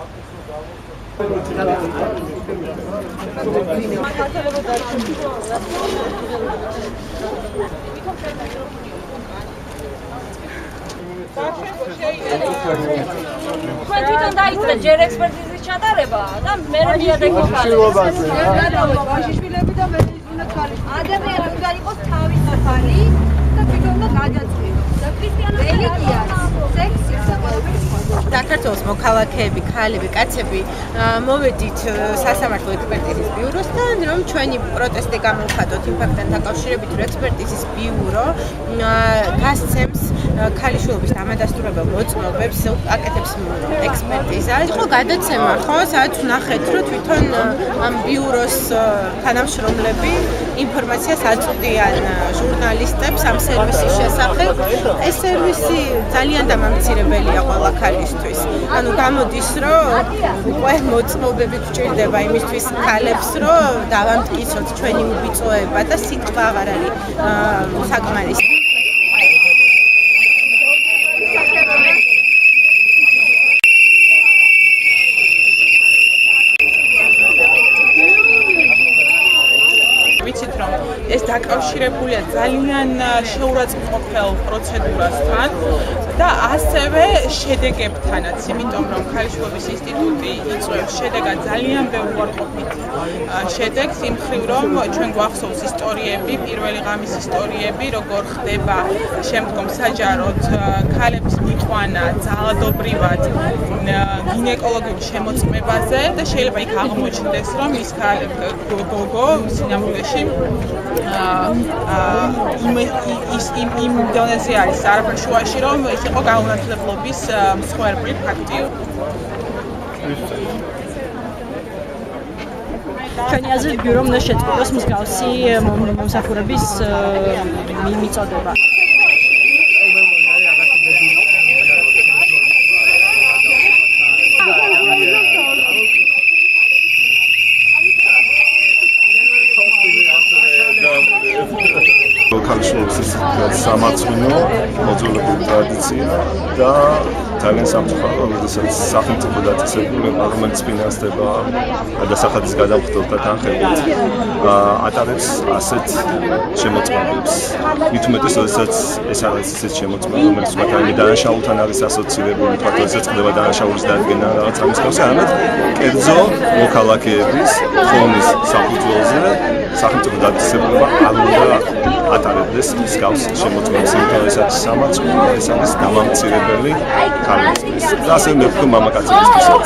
თქვენ თვითონ დაიწყეთ ჯერ ექსპერტიზის ჩატარება და მე მიადეკო ბავშვები და მე უნდა ქალი ადამიანები უნდა იყოს თავის ახალი და თვითონ უნდა გადაწყვიტოს და რელიგია სექსი საქართველოს მოქალაქეები, ქალები, კაცები მოვედით სასამართლო ექსპერტიზის ბიუროსთან, რომ ჩვენი პროტესტი გამოვხატოთ იმ ფაქტთან დაკავშირებით, რომ ექსპერტიზის ბიურო გასცემს ქალიშვილობის დამადასტურებელ მოწმობებს, აკეთებს ექსპერტიზა. იყო გადაცემა, ხო, სადაც ვნახეთ, რომ თვითონ ამ ბიუროს თანამშრომლები ინფორმაციას აწვდიან ჟურნალისტებს ამ სერვისის შესახებ. ეს სერვისი ძალიან დამამცირებელია ყველა ქალისთვის. ანუ გამოდის, რომ უკვე მოწმობები გვჭირდება იმისთვის ქალებს, რომ დავამტკიცოთ ჩვენი უბიწოება და სიტყვა აღარ არის საკმარისი. ვიცით, რომ ეს დაკავშირებულია ძალიან შეურაცხმყოფელ პროცედურასთან და ასევე შედეგებთანაც, იმიტომ რომ ქალიშვილობის ინსტიტუტი იწვევს შედეგად ძალიან ბევრ უარყოფით შედეგს, იმ მხრივ რომ ჩვენ გვახსოვს ისტორიები, პირველი ღამის ისტორიები, როგორ ხდება შემდგომ საჯაროდ ქალებს მიყვანა ძალადობრივად გინეკოლოგიურ შემოწმებაზე და შეიძლება იქ აღმოჩნდეს, რომ ის გოგო სინამდვილეში იმ დონეზე არის არაფერ შუაში, რომ ეს იყო გაუნათლებლობის მსხვერპლი ფაქტი. ჩვენი აზრით ბიურომ უნდა შეწყვიტოს მსგავსი მომსახურების მიწოდება. ქალიშვილობის სამართლინო მოძველებული ტრადიცია და ძალიან სამწუხარო, როდესაც სახელმწიფო დაწესებულება, რომელიც ფინანსდება გადასახადის გადამხდელთა თანხებით, ატარებს ასეთ შემოწმებებს. მით უმეტეს, როდესაც ეს არის ისეთ შემოწმება, რომელიც მაგალითად დანაშაულთან არის ასოცირებული, თქვა, როდესაც ხდება დანაშაულის დადგენა რაღაც ამის გამო, ამით კერძო მოქალაქეების ხონის საფუძველზე სახელმწიფო დაწესებულება არ უნდა ატარებდეს მსგავს შემოწმებას, იმიტომ რომ ეს არის სამართლი, ეს არის დამამცირებელი ქალისთვის და ასევე მე ვფიქრობ მამაკაცებისთვისაც.